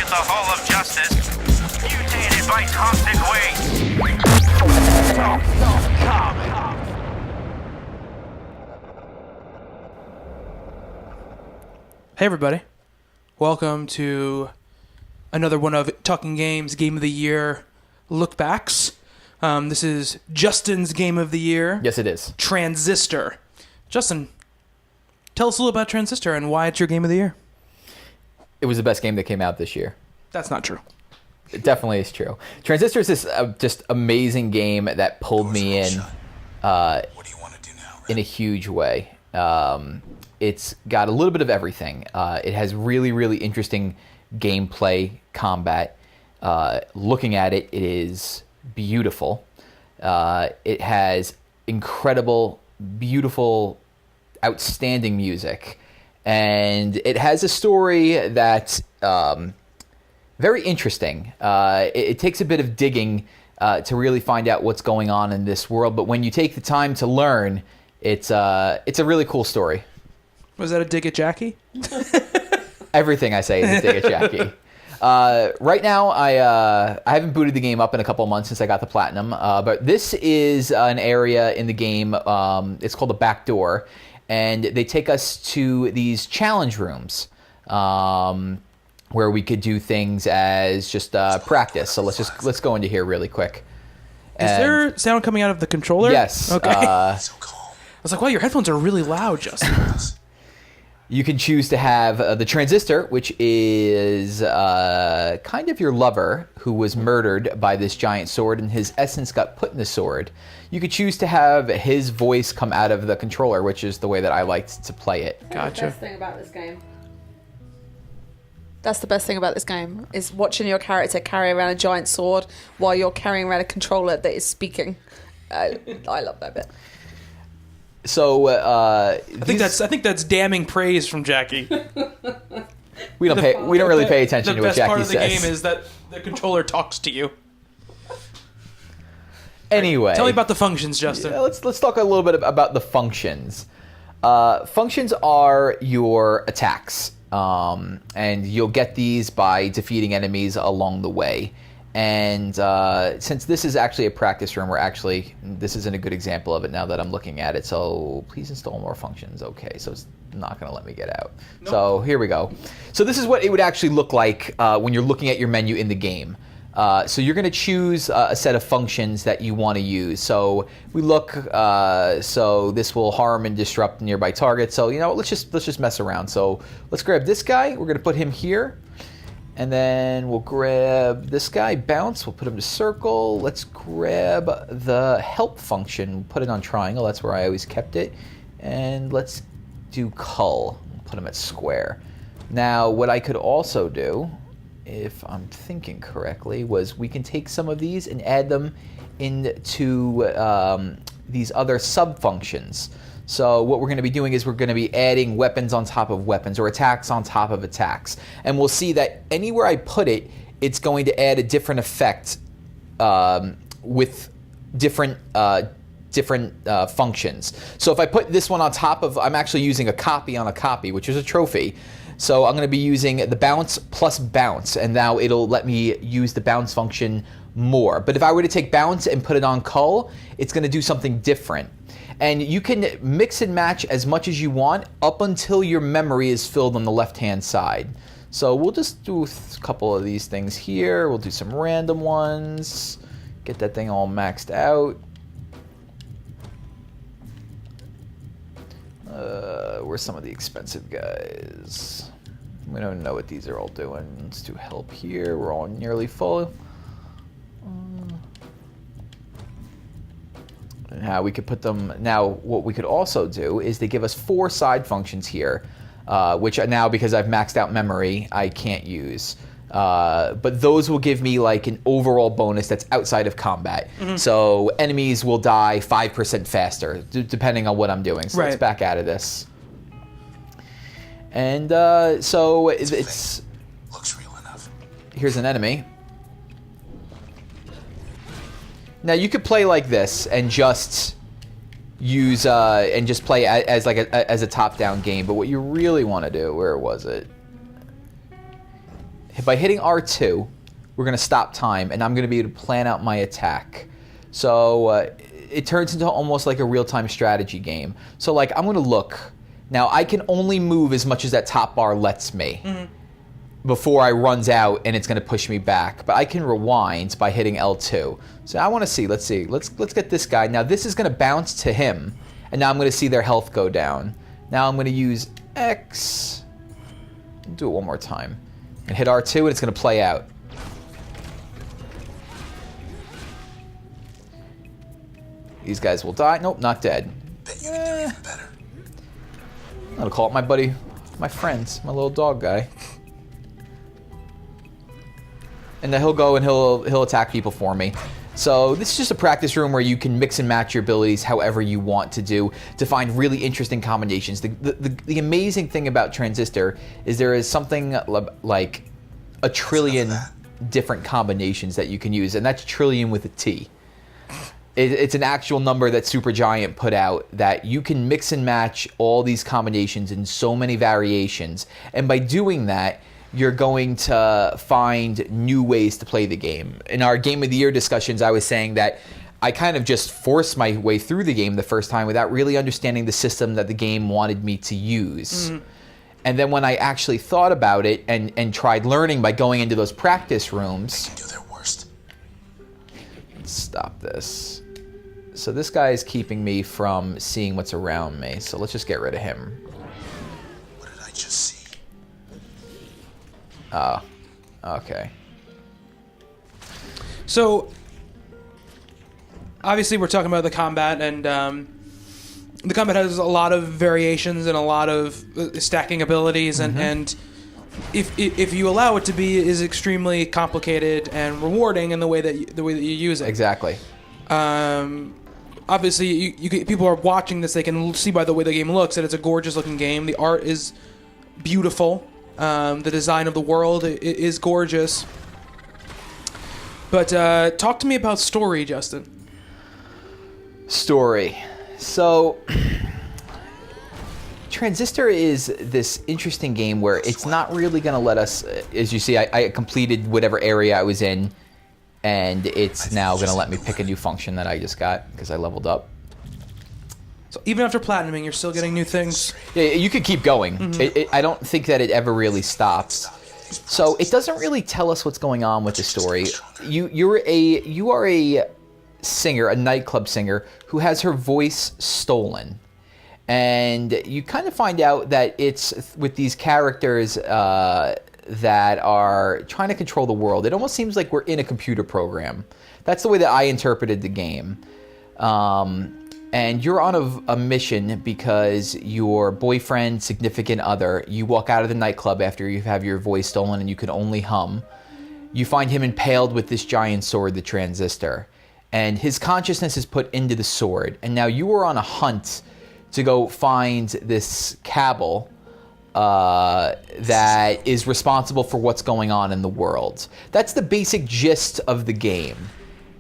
at the Hall of Justice, mutated by cosmic waste. Hey everybody, welcome to another one of Talking Games Game of the Year look-backs. This is Justin's Game of the Year. Yes, it is. Transistor. Justin, tell us a little about Transistor and why it's your Game of the Year. It was the best game that came out this year. That's not true. It definitely is true. Transistor is this just amazing game that pulled me in What do you want to do now? in a huge way. It's got a little bit of everything. It has really, really interesting gameplay, combat. Looking at it, it is beautiful. It has incredible, beautiful, outstanding music. And it has a story that's very interesting. It takes a bit of digging to really find out what's going on in this world. But when you take the time to learn, it's a really cool story. Was that a dig at Jackie? Everything I say is a dig at Jackie. Right now, I haven't booted the game up in a couple of months since I got the platinum. But this is an area in the game. It's called the back door. And they take us to these challenge rooms where we could do things as just practice. So let's go into here really quick. Is there sound coming out of the controller? Yes. Okay. I So calm. was like, wow, your headphones are really loud, Justin. You can choose to have the Transistor, which is kind of your lover who was murdered by this giant sword, and his essence got put in the sword. You could choose to have his voice come out of the controller, which is the way that I liked to play it. Gotcha. That's the best thing about this game. That's the best thing about this game, is watching your character carry around a giant sword while you're carrying around a controller that is speaking. I love that bit. So I think that's damning praise from Jackie. we don't really pay attention to what The best part Jackie of the says. game is that the controller talks to you. Anyway, Tell me about the functions, Justin. Yeah, let's talk a little bit about the functions. Functions are your attacks, and you'll get these by defeating enemies along the way. And since this is actually a practice room, this isn't a good example of it now that I'm looking at it. So please install more functions. Okay, so it's not going to let me get out. Nope. So here we go. So this is what it would actually look like when you're looking at your menu in the game. So you're going to choose a set of functions that you want to use. So we look. So this will harm and disrupt nearby targets. So let's just mess around. So let's grab this guy. We're going to put him here. And then we'll grab this guy, bounce, we'll put him to circle. Let's grab the help function, put it on triangle, that's where I always kept it. And let's do cull, put him at square. Now, what I could also do, if I'm thinking correctly, was we can take some of these and add them into these other sub-functions. So what we're going to be doing is we're going to be adding weapons on top of weapons or attacks on top of attacks. And we'll see that anywhere I put it, it's going to add a different effect with different functions. So if I put this one on top of, I'm actually using a copy on a copy, which is a trophy. So I'm going to be using the bounce plus bounce, and now it'll let me use the bounce function more. But if I were to take bounce and put it on cull, it's going to do something different. And you can mix and match as much as you want up until your memory is filled on the left-hand side. So we'll just do a couple of these things here. We'll do some random ones. Get that thing all maxed out. Where's some of the expensive guys? We don't know what these are all doing. Let's do help here. We're all nearly full. Now we could put them. Now what we could also do is they give us 4 side functions here, which now because I've maxed out memory, I can't use. But those will give me like an overall bonus that's outside of combat. Mm-hmm. So enemies will die 5% faster, depending on what I'm doing. So let's back out of this. And so it's looks real enough. Here's an enemy. Now you could play like this and just use and just play as like a top-down game. But what you really want to do, where was it? by hitting R2, we're going to stop time, and I'm going to be able to plan out my attack. So it turns into almost like a real-time strategy game. So like I'm going to look. Now I can only move as much as that top bar lets me before I runs out and it's going to push me back. But I can rewind by hitting L2. So I want to see. Let's see. Let's get this guy. Now this is going to bounce to him, and now I'm going to see their health go down. Now I'm going to use X. Do it one more time. And hit R2 and it's going to play out. These guys will die. Nope, not dead. Bet you can do even better. I'm going to call up my buddy, my friends, my little dog guy. And then he'll go and he'll attack people for me. So this is just a practice room where you can mix and match your abilities however you want to find really interesting combinations. The amazing thing about Transistor is there is something like a trillion different combinations that you can use, and that's trillion with a T. It's an actual number that Supergiant put out that you can mix and match all these combinations in so many variations, and by doing that, you're going to find new ways to play the game. In our Game of the Year discussions, I was saying that I kind of just forced my way through the game the first time without really understanding the system that the game wanted me to use. And then when I actually thought about it and tried learning by going into those practice rooms... Do their worst. Let's stop this. So this guy is keeping me from seeing what's around me, so let's just get rid of him. What did I just see? Oh, okay. So, obviously we're talking about the combat, and the combat has a lot of variations and a lot of stacking abilities, and if you allow it to be, is extremely complicated and rewarding in the way that you use it. Exactly. Obviously, people are watching this; they can see by the way the game looks that it's a gorgeous-looking game. The art is beautiful. The design of the world is gorgeous. But talk to me about story, Justin. Story. So, Transistor is this interesting game where it's not really going to let us... As you see, I completed whatever area I was in, and it's now going to let me pick a new function that I just got because I leveled up. So even after platinuming, you're still getting new things. Yeah, you could keep going. I don't think that it ever really stops. So it doesn't really tell us what's going on with the story. You are a singer, a nightclub singer, who has her voice stolen. And you kind of find out that it's with these characters that are trying to control the world. It almost seems like we're in a computer program. That's the way that I interpreted the game. And you're on a mission because your boyfriend, significant other, you walk out of the nightclub after you have your voice stolen and you can only hum. You find him impaled with this giant sword, the Transistor. And his consciousness is put into the sword. And now you are on a hunt to go find this cabal that is responsible for what's going on in the world. That's the basic gist of the game.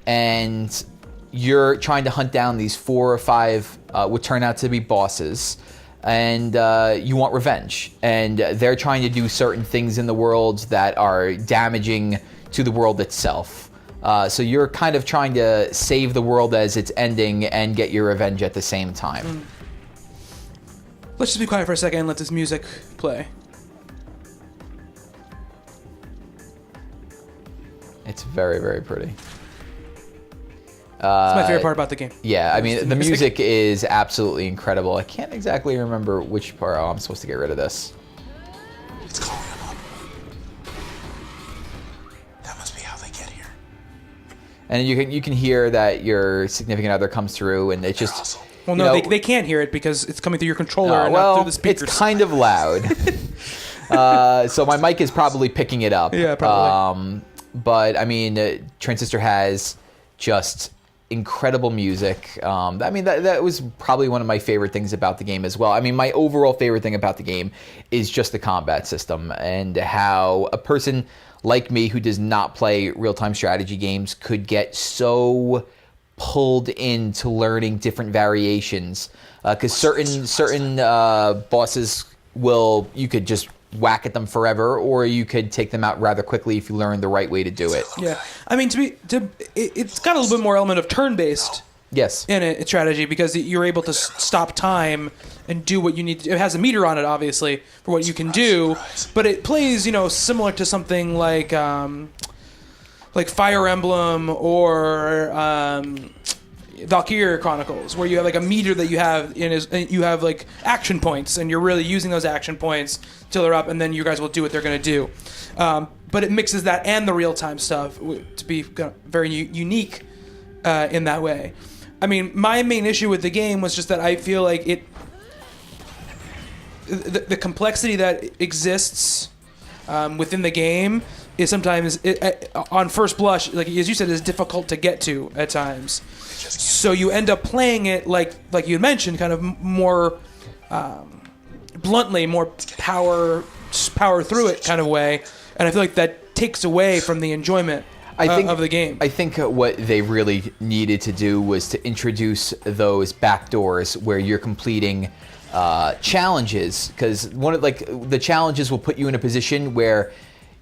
And you're trying to hunt down these 4 or 5 would turn out to be bosses, and you want revenge. And they're trying to do certain things in the world that are damaging to the world itself. So you're kind of trying to save the world as it's ending and get your revenge at the same time. Let's just be quiet for a second and let this music play. It's very, very pretty. It's my favorite part about the game. Yeah, I mean, the music is absolutely incredible. I can't exactly remember which part. Oh, I'm supposed to get rid of this. It's calling them up. That must be how they get here. And you can hear that your significant other comes through, and it just... Well, no, they can't hear it because it's coming through your controller and not through the speakers. It's kind of loud. So my mic is probably picking it up. Yeah, probably. But, I mean, Transistor has just incredible music. I mean, that was probably one of my favorite things about the game as well. I mean, my overall favorite thing about the game is just the combat system and how a person like me who does not play real-time strategy games could get so pulled into learning different variations. Because certain bosses you could just whack at them forever, or you could take them out rather quickly if you learn the right way to do it. Yeah, I mean, it's got a little bit more element of turn-based Yes. in it, strategy, because you're able to stop time and do what you need to. It has a meter on it, obviously, for what you can do, but it plays, similar to something like Fire Emblem or Valkyria Chronicles, where you have like a meter that you have you have like action points, and you're really using those action points till they're up, and then you guys will do what they're going to do. But it mixes that and the real-time stuff to be very unique in that way. I mean, my main issue with the game was just that I feel like the complexity that exists within the game is sometimes, on first blush, like as you said, is difficult to get to at times. So you end up playing it like you mentioned, kind of more bluntly, more power through it kind of way, and I feel like that takes away from the enjoyment of the game. I think what they really needed to do was to introduce those backdoors where you're completing challenges, because the challenges will put you in a position where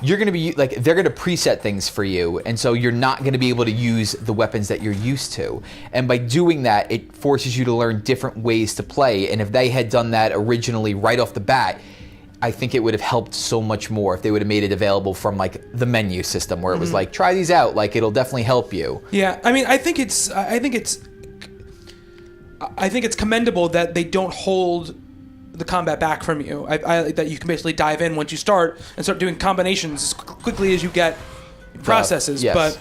you're going to be they're going to preset things for you, and so you're not going to be able to use the weapons that you're used to. And by doing that, it forces you to learn different ways to play. And if they had done that originally right off the bat, I think it would have helped so much more if they would have made it available from the menu system, where it was try these out, it'll definitely help you. Yeah, I mean, I think it's commendable that they don't hold the combat back from you. That you can basically dive in once you start and start doing combinations as quickly as you get processes. Yes. But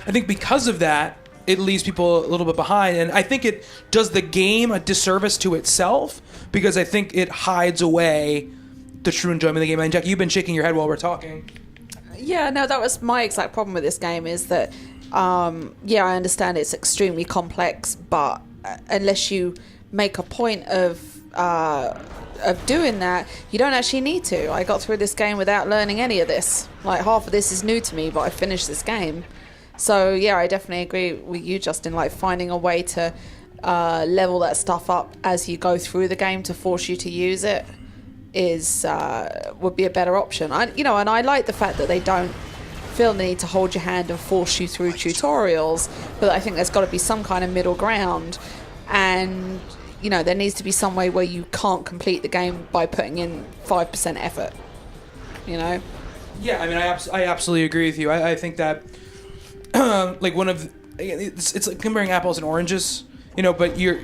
I think because of that, it leaves people a little bit behind, and I think it does the game a disservice to itself, because I think it hides away the true enjoyment of the game. And Jack, you've been shaking your head while we're talking. Yeah, no, that was my exact problem with this game, is that, I understand it's extremely complex, but unless you make a point of doing that, you don't actually need to. I got through this game without learning any of this. Half of this is new to me, but I finished this game. So yeah, I definitely agree with you, Justin. Finding a way to level that stuff up as you go through the game to force you to use it would be a better option. And I like the fact that they don't feel the need to hold your hand and force you through tutorials, but I think there's got to be some kind of middle ground, and there needs to be some way where you can't complete the game by putting in 5% effort. Yeah, I mean, I absolutely agree with you. I think that it's like comparing apples and oranges, but we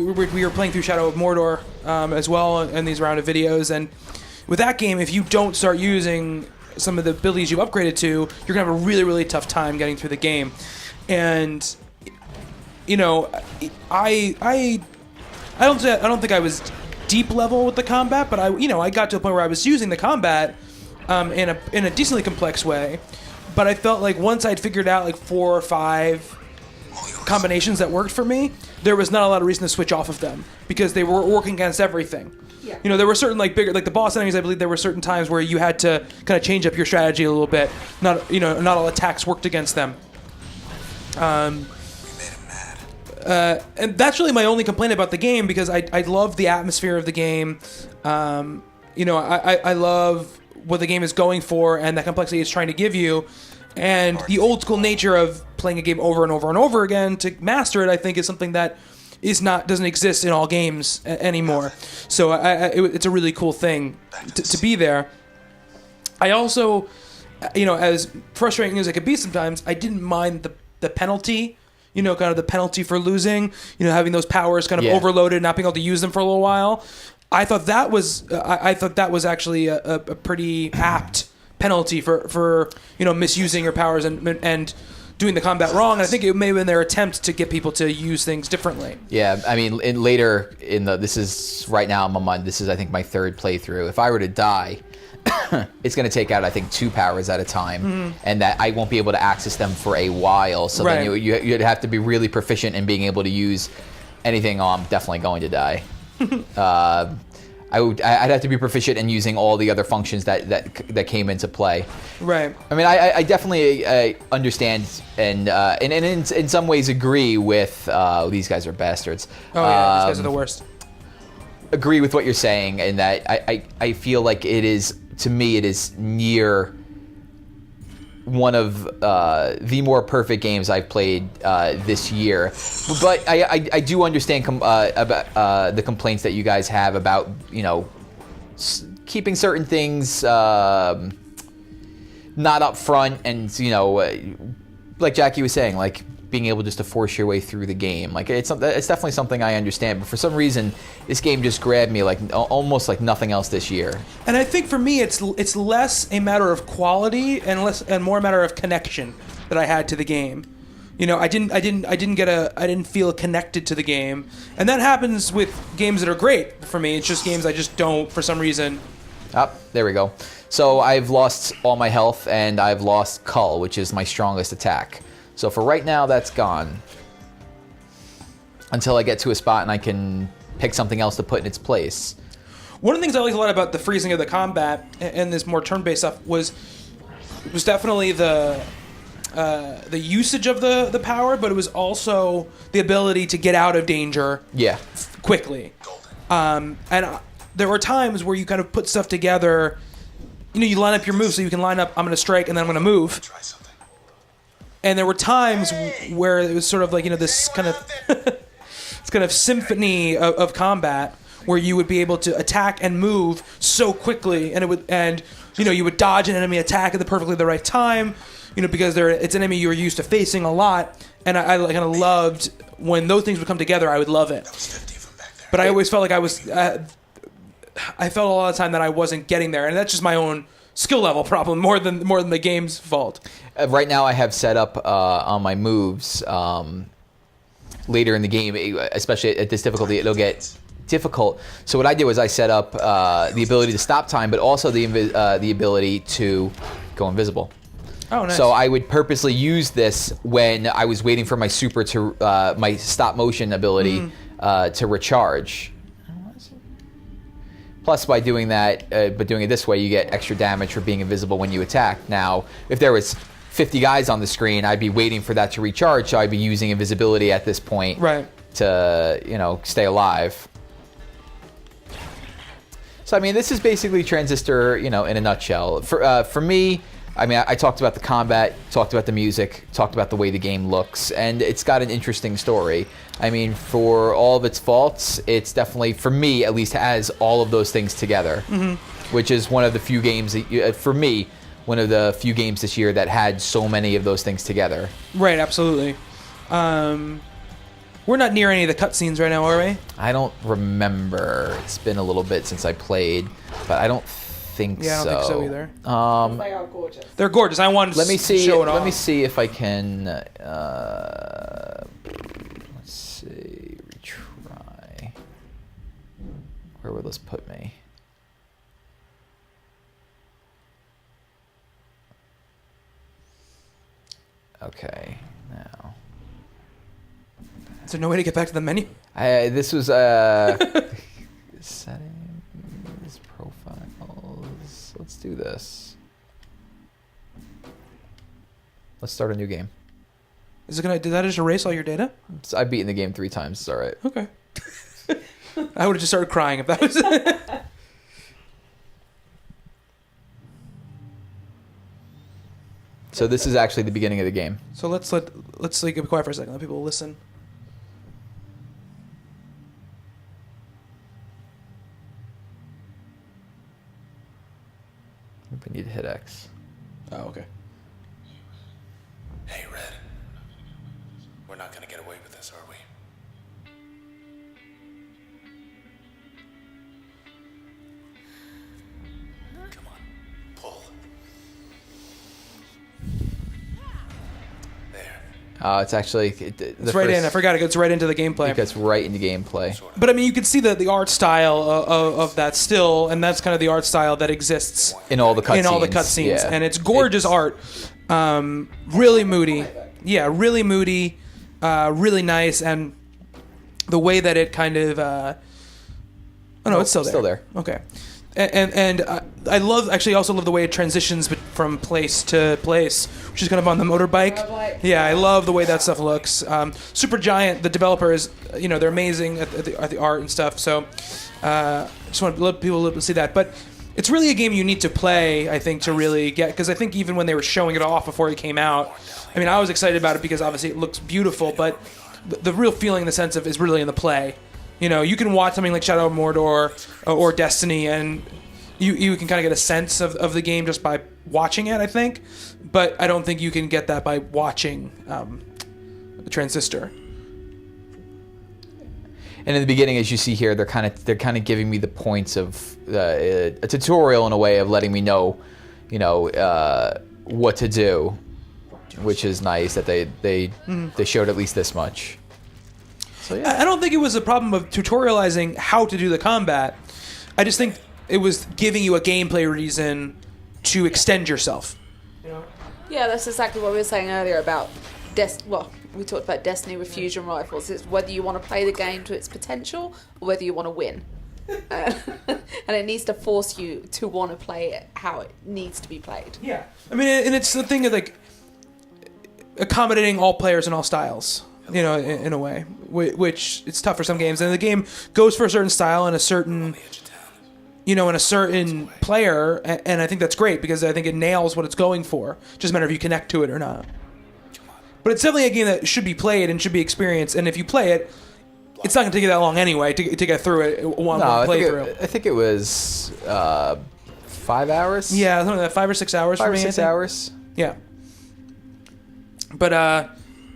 were playing through Shadow of Mordor as well in these round of videos, and with that game, if you don't start using some of the abilities you've upgraded to, you're gonna have a really, really tough time getting through the game. And I don't think I was deep level with the combat, but I got to a point where I was using the combat in a decently complex way. But I felt like once I'd figured out 4 or 5 combinations that worked for me, there was not a lot of reason to switch off of them, because they were working against everything. Yeah. There were certain bigger, the boss enemies. I believe there were certain times where you had to kind of change up your strategy a little bit. Not all attacks worked against them. And that's really my only complaint about the game, because I love the atmosphere of the game. I love what the game is going for and the complexity it's trying to give you, and the old school nature of playing a game over and over and over again to master it, I think, is something that doesn't exist in all games anymore. So it's a really cool thing to be there. I also, as frustrating as it could be sometimes, I didn't mind the penalty. Kind of the penalty for losing. Having those powers kind of overloaded, not being able to use them for a little while. I thought that was actually a pretty apt penalty for misusing your powers and doing the combat wrong. And I think it may have been their attempt to get people to use things differently. Yeah, I mean, this is right now in my mind. This is, I think, my 3rd playthrough. If I were to die, it's going to take out, I think, 2 powers at a time, and that I won't be able to access them for a while. So then you'd have to be really proficient in being able to use anything. I'm definitely going to die. I'd have to be proficient in using all the other functions that came into play. Right. I mean, I definitely understand and in some ways agree with these guys are bastards. Oh yeah, these guys are the worst. agree with what you're saying, in that I feel like it is, to me, it is near one of the more perfect games I've played this year. But I do understand about the complaints that you guys have about, keeping certain things not up front, and like Jackie was saying, like being able just to force your way through the game. Like it's definitely something I understand, but for some reason this game just grabbed me like almost like nothing else this year. And I think for me it's less a matter of quality and more a matter of connection that I had to the game. I didn't feel connected to the game, and that happens with games that are great for me. It's just games I just don't, for some reason. There we go. So I've lost all my health, and I've lost Cull, which is my strongest attack. So for right now, that's gone. Until I get to a spot and I can pick something else to put in its place. One of the things I liked a lot about the freezing of the combat and this more turn-based stuff was definitely the usage of the power, but it was also the ability to get out of danger quickly. There were times where you kind of put stuff together. You line up your moves so you can line up, I'm going to strike and then I'm going to move. Try something. And there were times where it was sort of like, this kind of this kind of symphony of combat where you would be able to attack and move so quickly, and you would dodge an enemy attack at the right time, because it's an enemy you're used to facing a lot. And I kind of loved when those things would come together. I would love it. That was 50 from back there. But I always felt like I felt a lot of the time that I wasn't getting there, and that's just my own skill level problem more than the game's fault. Right now, I have set up on my moves later in the game, especially at this difficulty, it'll get difficult. So what I did was I set up the ability to stop time, but also the ability to go invisible. Oh, nice. So I would purposely use this when I was waiting for my super to my stop motion ability to recharge. Plus, by doing that, but doing it this way, you get extra damage for being invisible when you attack. Now, if there was 50 guys on the screen, I'd be waiting for that to recharge, so I'd be using invisibility at this point to, stay alive. So, this is basically Transistor, in a nutshell. For me, I talked about the combat, talked about the music, talked about the way the game looks, and it's got an interesting story. For all of its faults, it's definitely, for me at least, has all of those things together, which is one of the few games, for me, one of the few games this year that had so many of those things together. Right, absolutely. We're not near any of the cutscenes right now, are we? I don't remember. It's been a little bit since I played, but I don't think so. Yeah, I don't think so either. They are gorgeous. They're gorgeous. I wanted to show it off. Let me see if I can. Let's see. Retry. Where will this put me? Okay, now. Is there no way to get back to the menu? This was settings, profiles. Let's do this. Let's start a new game. Did that just erase all your data? I've beaten the game 3 times. It's all right. Okay. I would have just started crying if that was. So this is actually the beginning of the game. So let's get quiet for a second. Let people listen. We need to hit X. Oh, okay. Hey, Red. We're not gonna get away with this, are we? Come on. Pull. There. It's actually... It's right in. I forgot. It goes right into the gameplay. It gets right into gameplay. But you can see the art style of that still, and that's kind of the art style that exists In all the cutscenes. Yeah. And it's gorgeous art. Really moody. Yeah, really moody. Really nice, and the way that it kind of... oh no, it's still there. Still there. Okay. And I also love the way it transitions from place to place, which is kind of on the motorbike. Yeah, I love the way that stuff looks. Supergiant, the developer is, they're amazing at the art and stuff. So just want to let people to see that. But it's really a game you need to play, I think, to really get, because I think even when they were showing it off before it came out, I mean, I was excited about it because obviously it looks beautiful, but the real feeling in the sense of is really in the play. You can watch something like Shadow of Mordor or Destiny, and you can kind of get a sense of the game just by watching it, I think. But I don't think you can get that by watching Transistor. And in the beginning, as you see here, they're kind of giving me the points of a tutorial in a way of letting me know, what to do, which is nice that they showed at least this much. So, yeah. I don't think it was a problem of tutorializing how to do the combat. I just think it was giving you a gameplay reason to extend yourself. Yeah, that's exactly what we were saying earlier about we talked about Destiny with fusion rifles. It's whether you want to play the game to its potential or whether you want to win. And it needs to force you to want to play it how it needs to be played. Yeah. I mean, and it's the thing of like accommodating all players and all styles. In a way, which it's tough for some games. And the game goes for a certain style and a certain, and a certain player, and I think that's great because I think it nails what it's going for. Just a matter if you connect to it or not. But it's definitely a game that should be played and should be experienced. And if you play it, it's not going to take you that long anyway to get through it one playthrough. I think it was 5 hours. Yeah, something like that, 5 or 6 hours. 5 or 6 hours. Yeah. But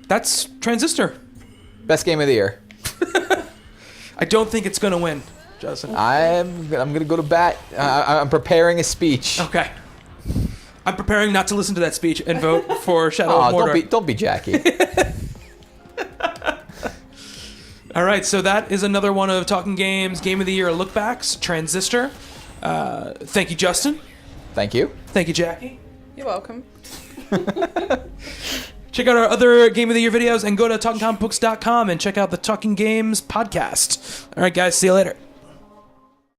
that's Transistor. Best game of the year. I don't think it's going to win, Justin. I'm going to go to bat. I'm preparing a speech. Okay. I'm preparing not to listen to that speech and vote for Shadow of Mordor. Don't be Jackie. All right, so that is another one of Talking Games Game of the Year lookbacks, Transistor. Thank you, Justin. Thank you. Thank you, Jackie. You're welcome. Check out our other Game of the Year videos and go to TalkingComicBooks.com and check out the Talking Games podcast. All right, guys, see you later.